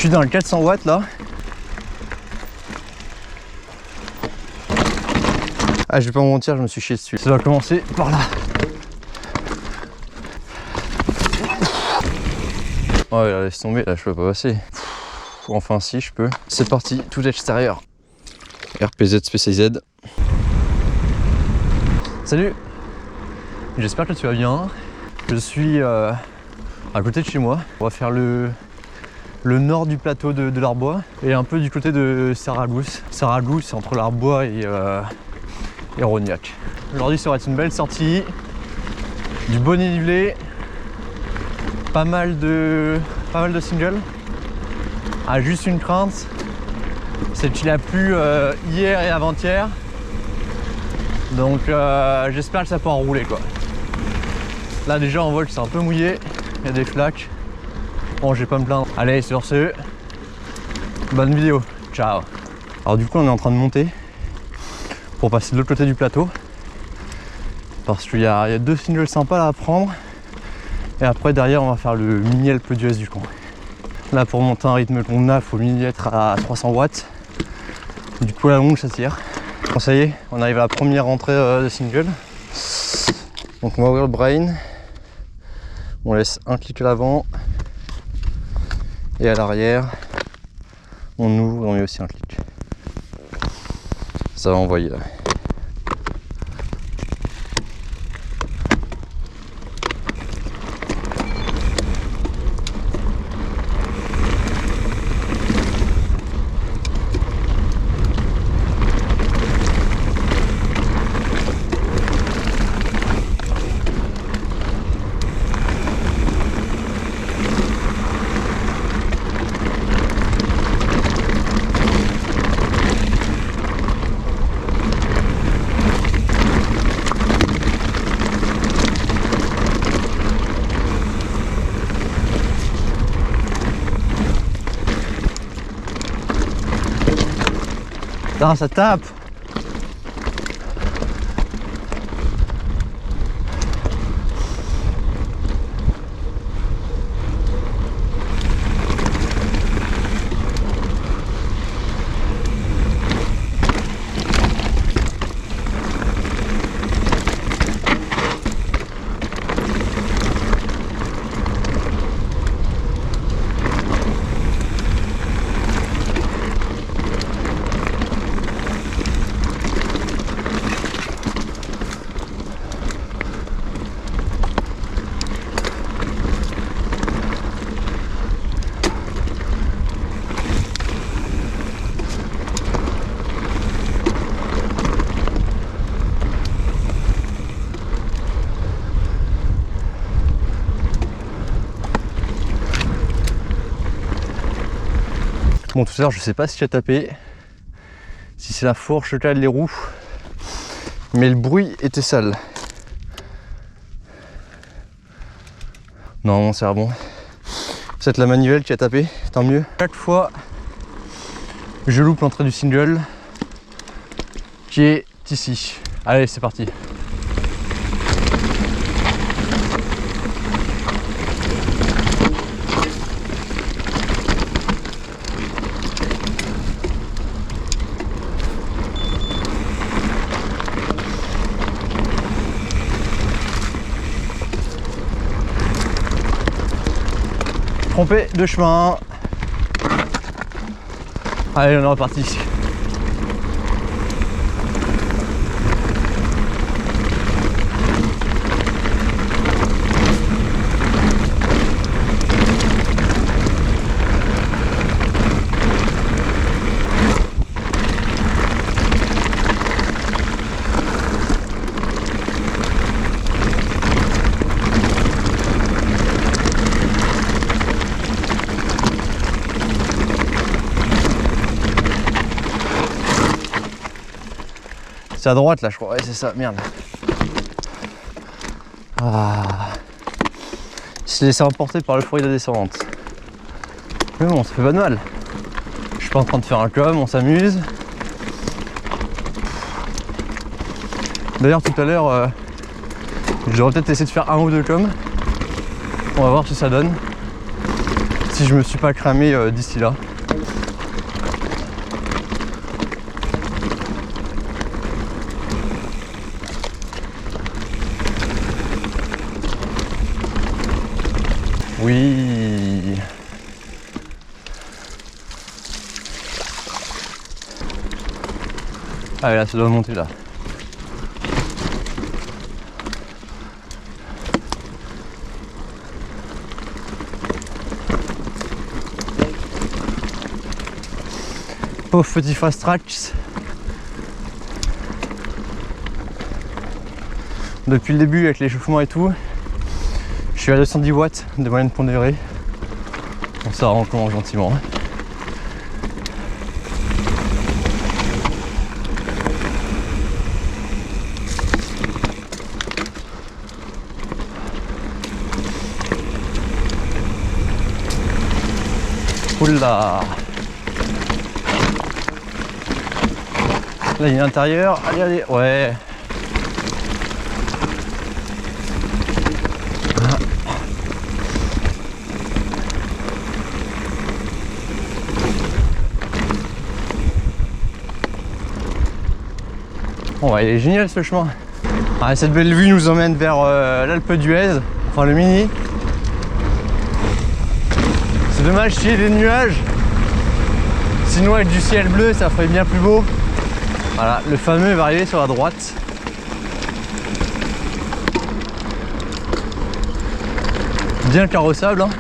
suis dans le 400 watts là. Ah, je vais pas me mentir, je me suis chié dessus. Ça va commencer par là. Oh là, laisse tomber, là je peux pas passer. Enfin si, je peux. C'est parti, tout extérieur. RPZ spécialisé. Salut. J'espère que tu vas bien. Je suis à côté de chez moi. On va faire le nord du plateau de l'Arbois et un peu du côté de Sarragousse. Sarragousse, c'est entre l'Arbois et Rognac. Aujourd'hui, ça va être une belle sortie, du bon dénivelé, pas mal de singles. Ah, juste une crainte, c'est qu'il a plu hier et avant-hier. Donc j'espère que ça pourra rouler quoi. Là déjà on voit que c'est un peu mouillé, il y a des flaques. Bon, je vais pas me plaindre. Allez, sur ce, bonne vidéo, ciao. Alors du coup on est en train de monter pour passer de l'autre côté du plateau. Parce qu'il y a deux singles sympas là à prendre. Et après derrière on va faire le mini Alpe d'Huez du coin. Là pour monter un rythme convenable, il faut mini être à 300 watts. Du coup la longue ça tire. Bon, ça y est, on arrive à la première entrée de single. Donc on va ouvrir le brain. On laisse un clic à l'avant. Et à l'arrière, on ouvre et on met aussi un clic. Ça va envoyer là. Ah, ça tape. Bon, tout à l'heure, je sais pas si tu as tapé, si c'est la fourche, le cadre, les roues, mais le bruit était sale. Non, c'est bon. C'est la manivelle qui a tapé, tant mieux. Chaque fois, je loupe l'entrée du single qui est ici. Allez, c'est parti. Trompé de chemin. Allez, on est reparti. C'est à droite là je crois, ouais c'est ça, merde. Ah. Il s'est laissé emporter par le fruit de la descendante. Mais bon, ça fait pas de mal. Je suis pas en train de faire un com, on s'amuse. D'ailleurs tout à l'heure, j'aurais peut-être essayé de faire un ou deux coms. On va voir ce que ça donne. si je me suis pas cramé d'ici là. Oui. Ah là, ça doit monter là. Pauvre petit fast tracks. Depuis le début avec l'échauffement et tout, je suis à 210 watts de moyenne pondérée. Bon, ça recommence gentiment. Oula! Là il y a l'intérieur, allez allez, ouais. Bon, ouais, il est génial ce chemin. Ah, cette belle vue nous emmène vers l'Alpe d'Huez, enfin le Mini. C'est dommage qu'il y ait des nuages. Sinon avec du ciel bleu ça ferait bien plus beau. Voilà, le fameux va arriver sur la droite. Bien carrossable, hein.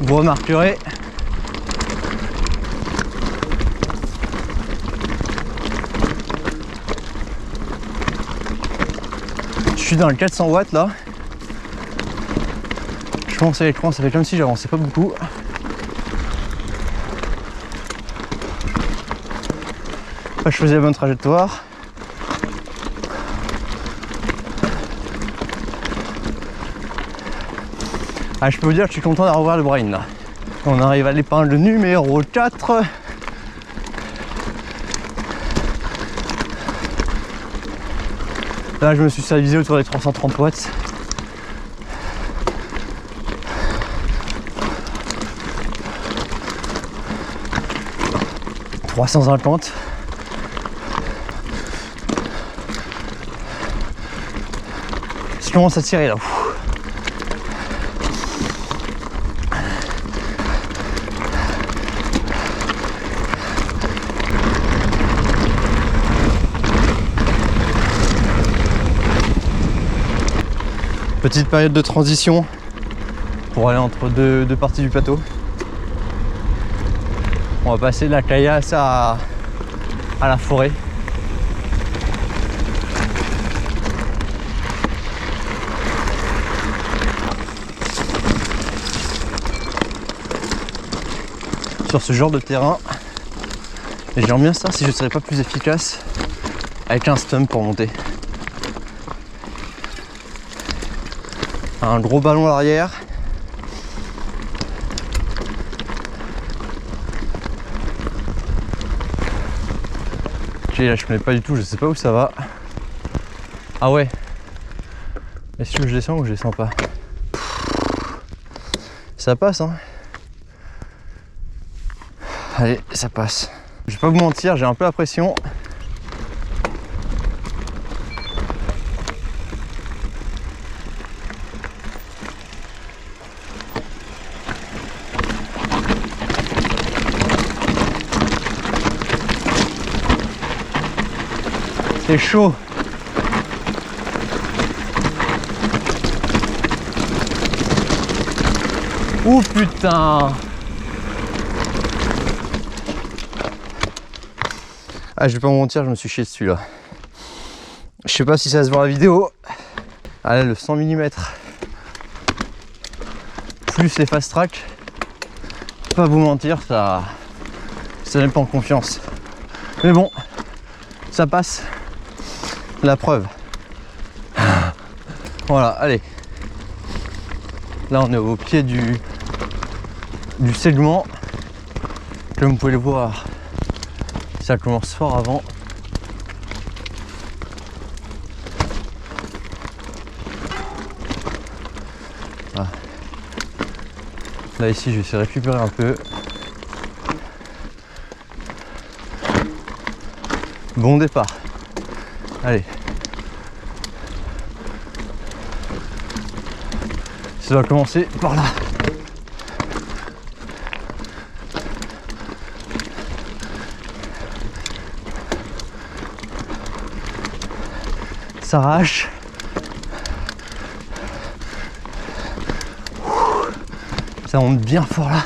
Vous remarquerez. Je suis dans le 400 watts là. Je commence à l'écran, ça fait comme si j'avançais pas beaucoup. Là, je faisais la bonne trajectoire. Ah, je peux vous dire que je suis content d'avoir ouvert le brain là. On arrive à l'épingle numéro 4. Là, je me suis stabilisé autour des 330 watts. « 350. Je commence à tirer là. Petite période de transition pour aller entre deux parties du plateau. On va passer de la caillasse à la forêt. Sur ce genre de terrain, et j'aimerais bien savoir si je ne serais pas plus efficace avec un stump pour monter. Un gros ballon à l'arrière. Ok, là je connais pas du tout, je sais pas où ça va. Ah ouais. Est-ce que je descends ou je descends pas? Ça passe hein. Allez, ça passe. Je vais pas vous mentir, j'ai un peu la pression. C'est chaud. Oh putain. Ah, je vais pas vous mentir, je me suis chié dessus là. Je sais pas si ça se voit la vidéo. Ah là, le 100 mm plus les fast track, pas vous mentir, ça n'est pas en confiance. Mais bon, ça passe. La preuve. Voilà, allez. Là, on est au pied du segment. Comme vous pouvez le voir, ça commence fort avant. Ah. Là ici, je vais essayer de récupérer un peu. Bon départ. Allez. Ça va commencer par là. S'arrache. Ça monte bien fort là.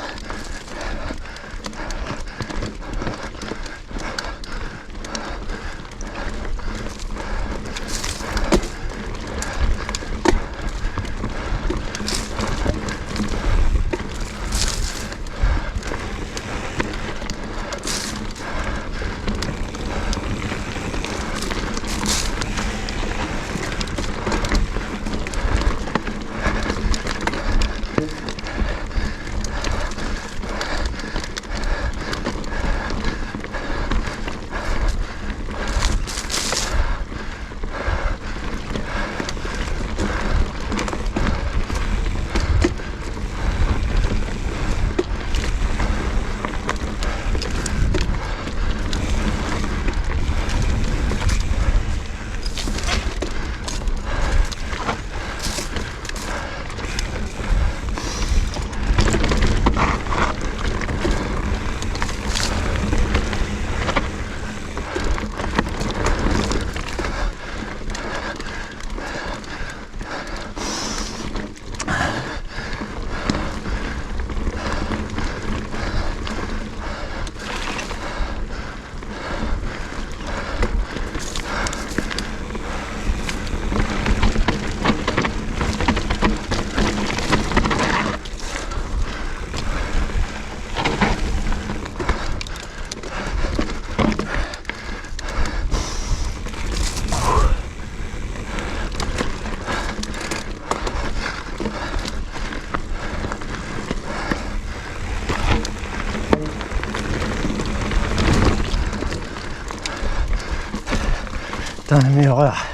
Putain, la meilleure heure.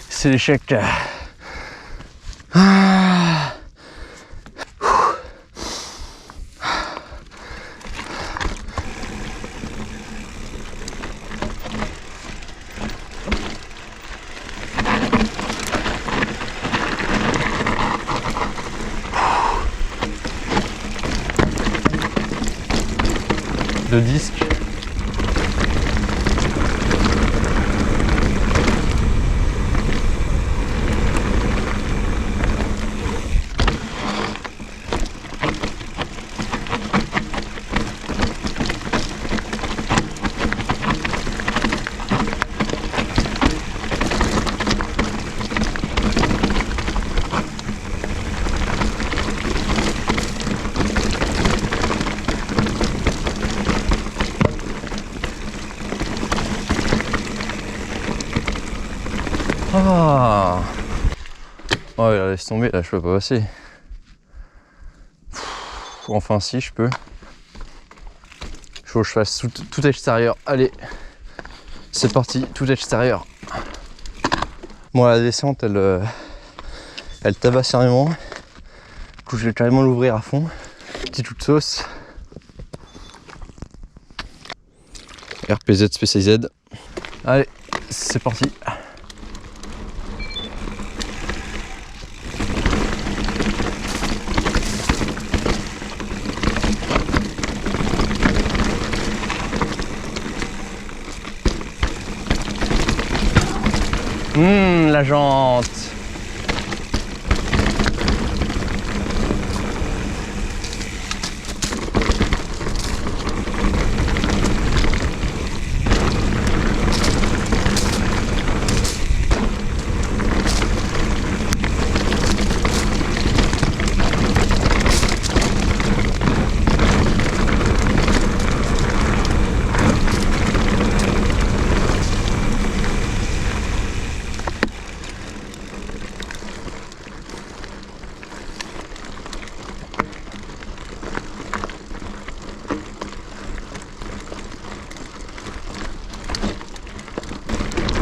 C'est l'échec. De disque. Ah oh, là, laisse tomber, là je peux pas passer. Enfin si je peux. Il faut que je fasse tout extérieur. Allez, c'est parti, tout extérieur. Bon, la descente elle tabasse carrément. Du coup je vais carrément l'ouvrir à fond. Petite toute sauce. RPZ spécialisé. Allez, c'est parti. La jante.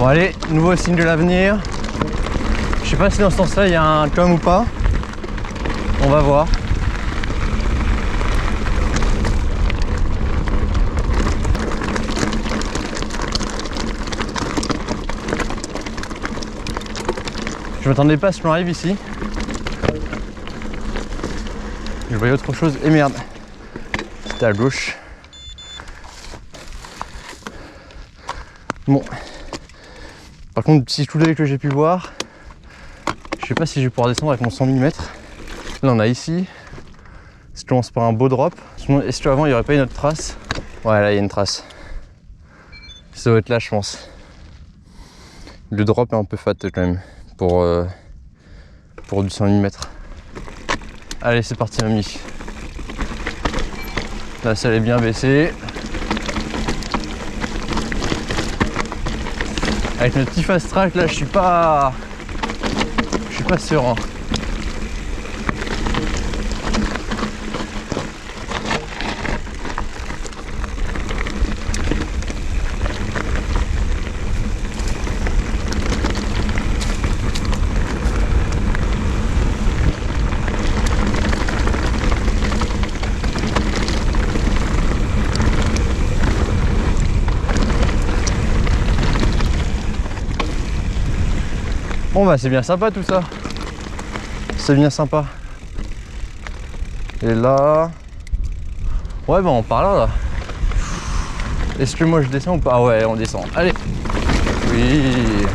Bon allez, nouveau signe de l'avenir. Je sais pas si dans ce sens-là il y a un com ou pas. On va voir. Je m'attendais pas à ce qu'on arrive ici. Je voyais autre chose et merde. C'était à gauche. Bon. Par contre, petit coup d'œil que j'ai pu voir, je sais pas si je vais pouvoir descendre avec mon 100 mm. Là on a ici. Ça commence par un beau drop. Est-ce qu'avant il n'y aurait pas une autre trace? Ouais, là il y a une trace. Ça doit être là je pense. Le drop est un peu fat quand même pour du 100 mm. Allez, c'est parti mamie. Là ça est bien baissé. Avec notre petit fast track là je suis pas serein. Bon bah c'est bien sympa tout ça. C'est bien sympa. Et là... Ouais bah on part là. Est-ce que moi je descends ou pas? Ah ouais on descend. Allez. Oui.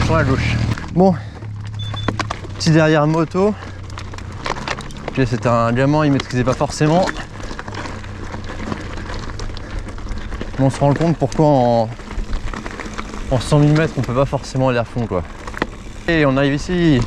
Sur la gauche. Bon, petit derrière moto. C'était un diamant, il maîtrisait pas forcément. Mais on se rend compte pourquoi en 100 mm on peut pas forcément aller à fond quoi. Et on arrive ici.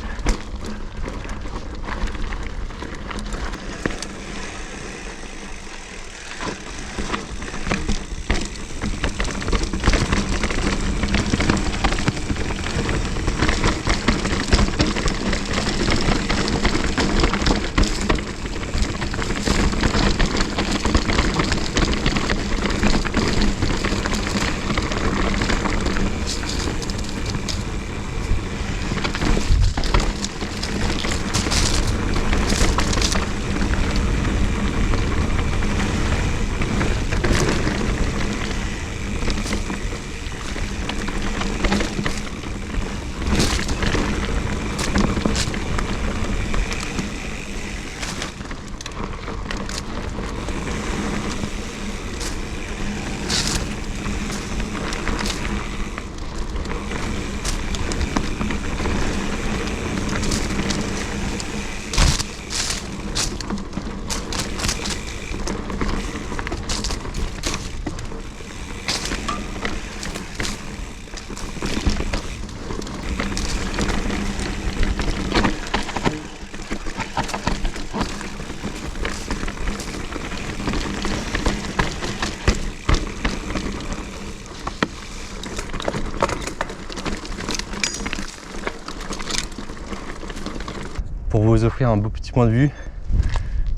Pour vous offrir un beau petit point de vue,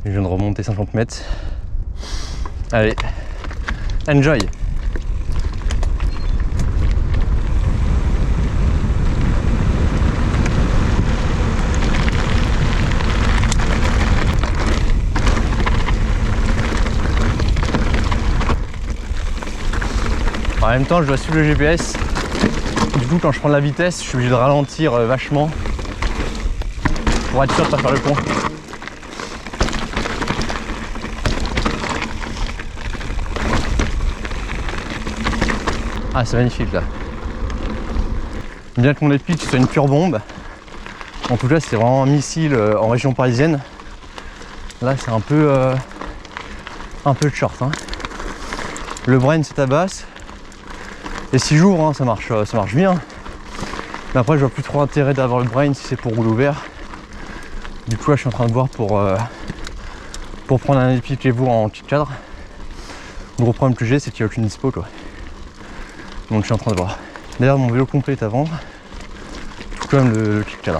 je viens de remonter 50 mètres. Allez, enjoy! En même temps, je dois suivre le GPS. Du coup, quand je prends de la vitesse, je suis obligé de ralentir vachement pour être sûr de ne pas faire le pont. Ah, c'est magnifique là. Bien que mon épique soit une pure bombe, en tout cas c'est vraiment un missile en région parisienne. Là c'est un peu un peu de short. Hein. Le brain c'est ta basse. Et 6 jours, hein, ça marche bien. Mais après, je vois plus trop intérêt d'avoir le brain si c'est pour rouler ouvert. Du coup, là, je suis en train de voir pour prendre un épique Evo en petit cadre. Le gros problème que j'ai, c'est qu'il n'y a aucune dispo, quoi. Donc, je suis en train de voir. D'ailleurs, mon vélo complet est à vendre. Tout comme le kick cadre.